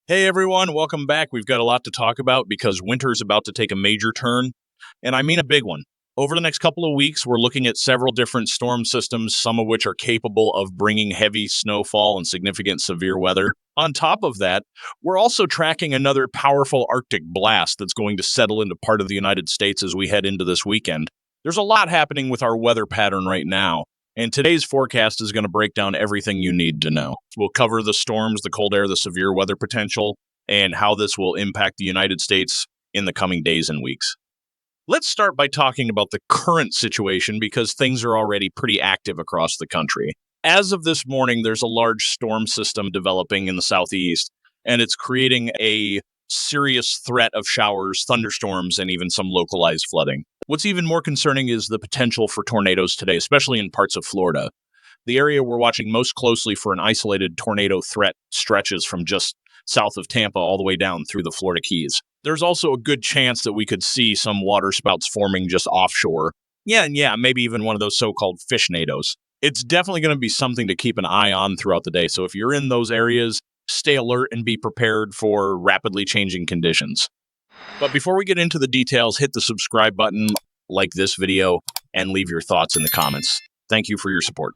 Hey everyone, welcome back. We've got a lot to talk about because winter's about to take a major turn, and I mean a big one. Over the next couple of weeks, we're looking at several different storm systems, some of which are capable of bringing heavy snowfall and significant severe weather. On top of that, we're also tracking another powerful Arctic blast that's going to settle into part of the United States as we head into this weekend. There's a lot happening with our weather pattern right now. And today's forecast is going to break down everything you need to know. We'll cover the storms, the cold air, the severe weather potential, and how this will impact the United States in the coming days and weeks. Let's start by talking about the current situation because things are already pretty active across the country. As of this morning, there's a large storm system developing in the southeast, and it's creating a serious threat of showers, thunderstorms, and even some localized flooding. What's even more concerning is the potential for tornadoes today, especially in parts of Florida. The area we're watching most closely for an isolated tornado threat stretches from just south of Tampa all the way down through the Florida Keys. There's also a good chance that we could see some waterspouts forming just offshore. Maybe even one of those so-called fishnados. It's definitely going to be something to keep an eye on throughout the day. So if you're in those areas, stay alert and be prepared for rapidly changing conditions. But before we get into the details, hit the subscribe button, like this video, and leave your thoughts in the comments. Thank you for your support.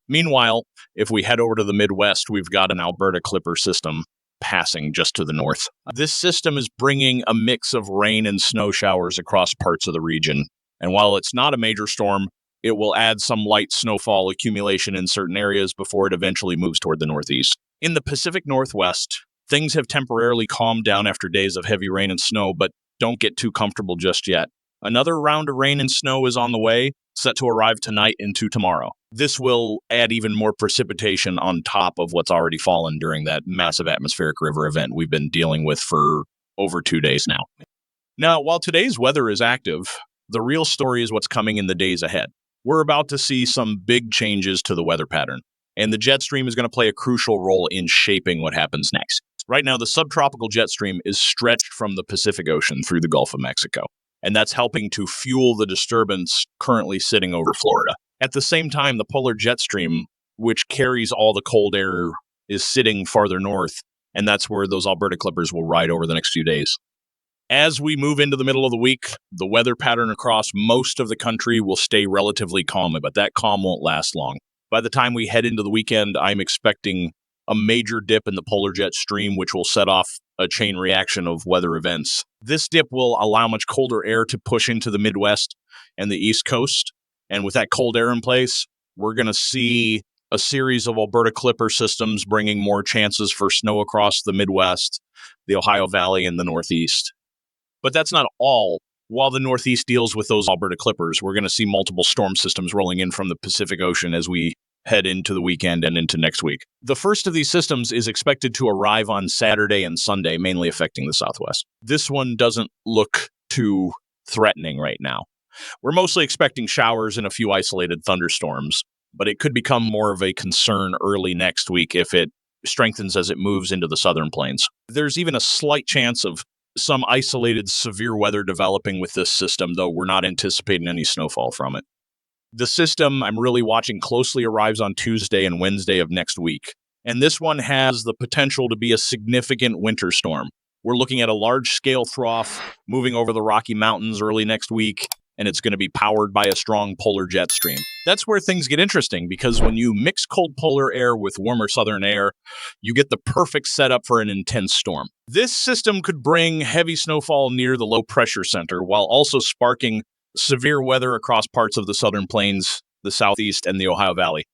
Meanwhile, if we head over to the Midwest, we've got an Alberta Clipper system passing just to the north. This system is bringing a mix of rain and snow showers across parts of the region. And while it's not a major storm, it will add some light snowfall accumulation in certain areas before it eventually moves toward the northeast. In the Pacific Northwest, things have temporarily calmed down after days of heavy rain and snow, but don't get too comfortable just yet. Another round of rain and snow is on the way, set to arrive tonight into tomorrow. This will add even more precipitation on top of what's already fallen during that massive atmospheric river event we've been dealing with for over 2 days now. Now, while today's weather is active, the real story is what's coming in the days ahead. We're about to see some big changes to the weather pattern, and the jet stream is going to play a crucial role in shaping what happens next. Right now, the subtropical jet stream is stretched from the Pacific Ocean through the Gulf of Mexico, and that's helping to fuel the disturbance currently sitting over Florida. At the same time, the polar jet stream, which carries all the cold air, is sitting farther north, and that's where those Alberta Clippers will ride over the next few days. As we move into the middle of the week, the weather pattern across most of the country will stay relatively calm, but that calm won't last long. By the time we head into the weekend, I'm expecting a major dip in the polar jet stream, which will set off a chain reaction of weather events. This dip will allow much colder air to push into the Midwest and the East Coast. And with that cold air in place, we're going to see a series of Alberta Clipper systems bringing more chances for snow across the Midwest, the Ohio Valley, and the Northeast. But that's not all. While the Northeast deals with those Alberta Clippers, we're going to see multiple storm systems rolling in from the Pacific Ocean as we head into the weekend and into next week. The first of these systems is expected to arrive on Saturday and Sunday, mainly affecting the Southwest. This one doesn't look too threatening right now. We're mostly expecting showers and a few isolated thunderstorms, but it could become more of a concern early next week if it strengthens as it moves into the southern plains. There's even a slight chance of some isolated severe weather developing with this system, though we're not anticipating any snowfall from it. The system I'm really watching closely arrives on Tuesday and Wednesday of next week, and this one has the potential to be a significant winter storm. We're looking at a large-scale trough moving over the Rocky Mountains early next week, and it's going to be powered by a strong polar jet stream. That's where things get interesting, because when you mix cold polar air with warmer southern air, you get the perfect setup for an intense storm. This system could bring heavy snowfall near the low-pressure center, while also sparking severe weather across parts of the southern plains, the southeast, and the Ohio Valley.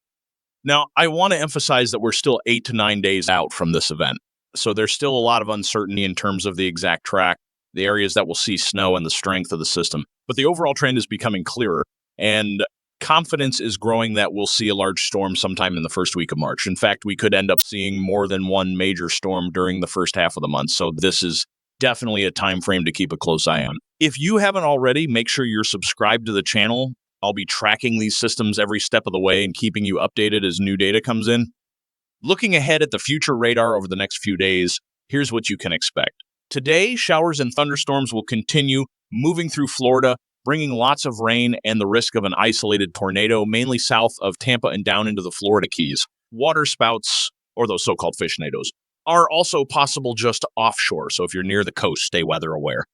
Now, I want to emphasize that we're still 8 to 9 days out from this event, so there's still a lot of uncertainty in terms of the exact track, the areas that will see snow, and the strength of the system. But the overall trend is becoming clearer, and confidence is growing that we'll see a large storm sometime in the first week of March. In fact, we could end up seeing more than one major storm during the first half of the month, so this is definitely a time frame to keep a close eye on. If you haven't already, make sure you're subscribed to the channel. I'll be tracking these systems every step of the way and keeping you updated as new data comes in. Looking ahead at the future radar over the next few days, here's what you can expect. Today, showers and thunderstorms will continue moving through Florida, bringing lots of rain and the risk of an isolated tornado, mainly south of Tampa and down into the Florida Keys. Waterspouts, or those so-called fishnados, are also possible just offshore. So if you're near the coast, stay weather aware.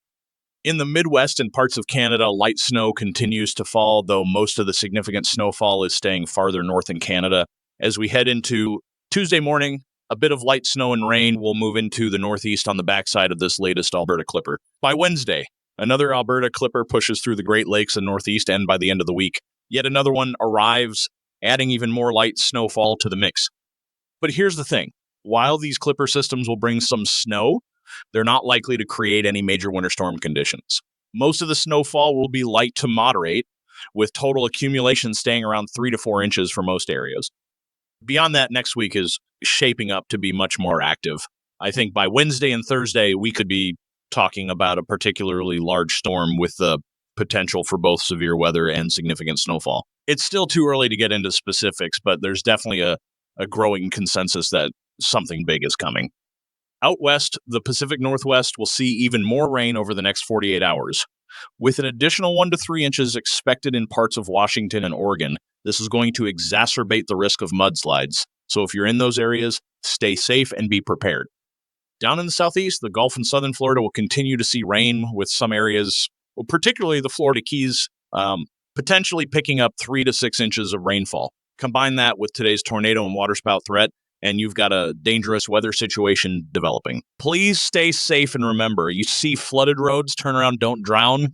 In the Midwest and parts of Canada, light snow continues to fall, though most of the significant snowfall is staying farther north in Canada. As we head into Tuesday morning, a bit of light snow and rain will move into the northeast on the backside of this latest Alberta Clipper. By Wednesday, another Alberta Clipper pushes through the Great Lakes and northeast, and by the end of the week, yet another one arrives, adding even more light snowfall to the mix. But here's the thing. While these Clipper systems will bring some snow, they're not likely to create any major winter storm conditions. Most of the snowfall will be light to moderate, with total accumulation staying around 3 to 4 inches for most areas. Beyond that, next week is shaping up to be much more active. I think by Wednesday and Thursday, we could be talking about a particularly large storm with the potential for both severe weather and significant snowfall. It's still too early to get into specifics, but there's definitely a growing consensus that something big is coming. Out west, the Pacific Northwest will see even more rain over the next 48 hours. With an additional 1 to 3 inches expected in parts of Washington and Oregon, this is going to exacerbate the risk of mudslides. So if you're in those areas, stay safe and be prepared. Down in the southeast, the Gulf and southern Florida will continue to see rain, with some areas, particularly the Florida Keys, potentially picking up 3 to 6 inches of rainfall. Combine that with today's tornado and waterspout threat, and you've got a dangerous weather situation developing. Please stay safe, and remember, you see flooded roads, turn around, don't drown.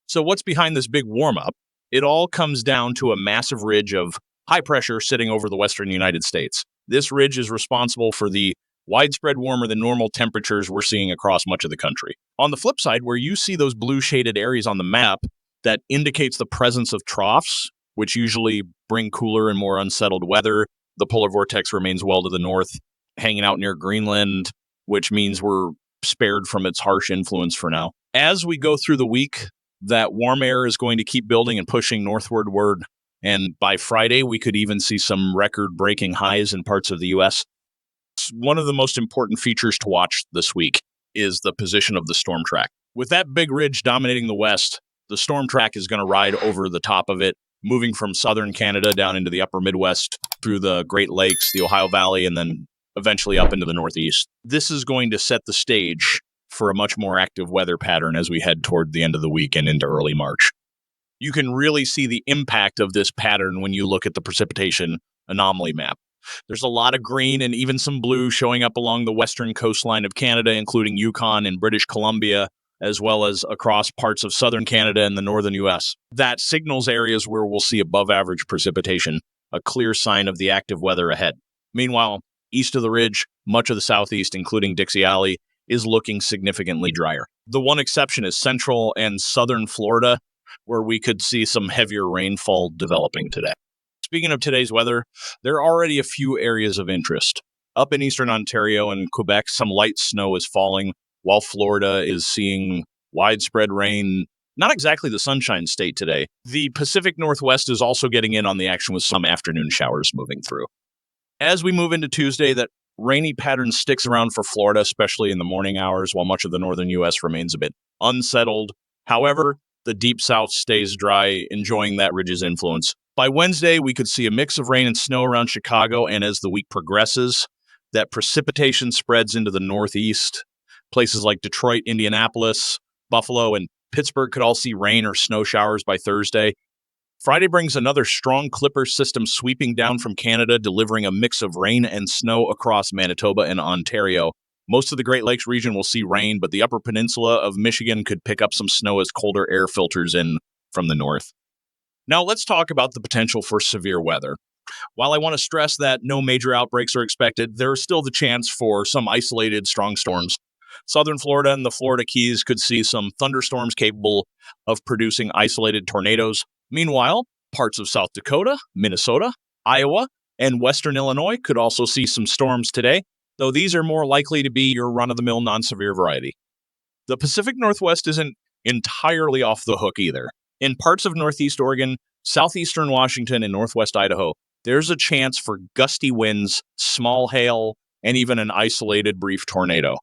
So what's behind this big warm-up? It all comes down to a massive ridge of high pressure sitting over the western United States. This ridge is responsible for the widespread warmer than normal temperatures we're seeing across much of the country. On the flip side, where you see those blue shaded areas on the map, that indicates the presence of troughs, which usually bring cooler and more unsettled weather. The polar vortex remains well to the north, hanging out near Greenland, which means we're spared from its harsh influence for now. As we go through the week, that warm air is going to keep building and pushing northward. And by Friday, we could even see some record-breaking highs in parts of the U.S. One of the most important features to watch this week is the position of the storm track. With that big ridge dominating the west, the storm track is going to ride over the top of it, moving from southern Canada down into the upper Midwest, through the Great Lakes, the Ohio Valley, and then eventually up into the Northeast. This is going to set the stage for a much more active weather pattern as we head toward the end of the week and into early March. You can really see the impact of this pattern when you look at the precipitation anomaly map. There's a lot of green and even some blue showing up along the western coastline of Canada, including Yukon and British Columbia, as well as across parts of southern Canada and the northern U.S. That signals areas where we'll see above average precipitation, a clear sign of the active weather ahead. Meanwhile, east of the ridge, much of the southeast, including Dixie Alley, is looking significantly drier. The one exception is central and southern Florida, where we could see some heavier rainfall developing today. Speaking of today's weather, there are already a few areas of interest. Up in eastern Ontario and Quebec, some light snow is falling, while Florida is seeing widespread rain. Not exactly the sunshine state today. The Pacific Northwest is also getting in on the action with some afternoon showers moving through. As we move into Tuesday, that rainy pattern sticks around for Florida, especially in the morning hours, while much of the northern U.S. remains a bit unsettled. However, the deep south stays dry, enjoying that ridge's influence. By Wednesday, we could see a mix of rain and snow around Chicago, and as the week progresses, that precipitation spreads into the northeast. Places like Detroit, Indianapolis, Buffalo, and Pittsburgh could all see rain or snow showers by Thursday. Friday brings another strong Clipper system sweeping down from Canada, delivering a mix of rain and snow across Manitoba and Ontario. Most of the Great Lakes region will see rain, but the upper peninsula of Michigan could pick up some snow as colder air filters in from the north. Now let's talk about the potential for severe weather. While I want to stress that no major outbreaks are expected, there is still the chance for some isolated strong storms. Southern Florida and the Florida Keys could see some thunderstorms capable of producing isolated tornadoes. Meanwhile, parts of South Dakota, Minnesota, Iowa, and western Illinois could also see some storms today, though these are more likely to be your run-of-the-mill non-severe variety. The Pacific Northwest isn't entirely off the hook either. In parts of northeast Oregon, southeastern Washington, and northwest Idaho, there's a chance for gusty winds, small hail, and even an isolated brief tornado.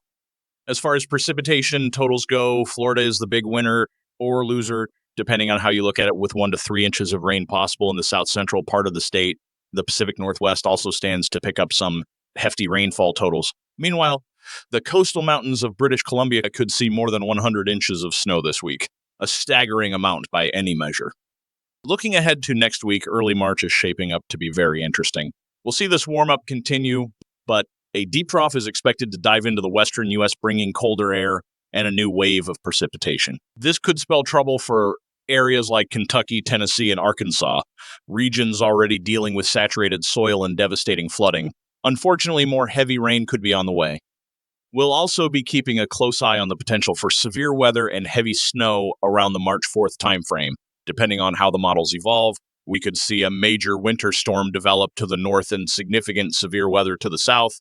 As far as precipitation totals go, Florida is the big winner or loser, depending on how you look at it, with 1 to 3 inches of rain possible in the south central part of the state. The Pacific Northwest also stands to pick up some hefty rainfall totals. Meanwhile, the coastal mountains of British Columbia could see more than 100 inches of snow this week, a staggering amount by any measure. Looking ahead to next week, early March is shaping up to be very interesting. We'll see this warm up continue, but a deep trough is expected to dive into the western U.S., bringing colder air and a new wave of precipitation. This could spell trouble for areas like Kentucky, Tennessee, and Arkansas, regions already dealing with saturated soil and devastating flooding. Unfortunately, more heavy rain could be on the way. We'll also be keeping a close eye on the potential for severe weather and heavy snow around the March 4th timeframe. Depending on how the models evolve, we could see a major winter storm develop to the north and significant severe weather to the south.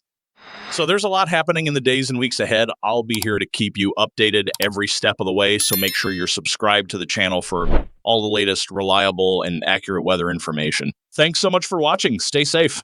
So there's a lot happening in the days and weeks ahead. I'll be here to keep you updated every step of the way, so make sure you're subscribed to the channel for all the latest reliable and accurate weather information. Thanks so much for watching. Stay safe.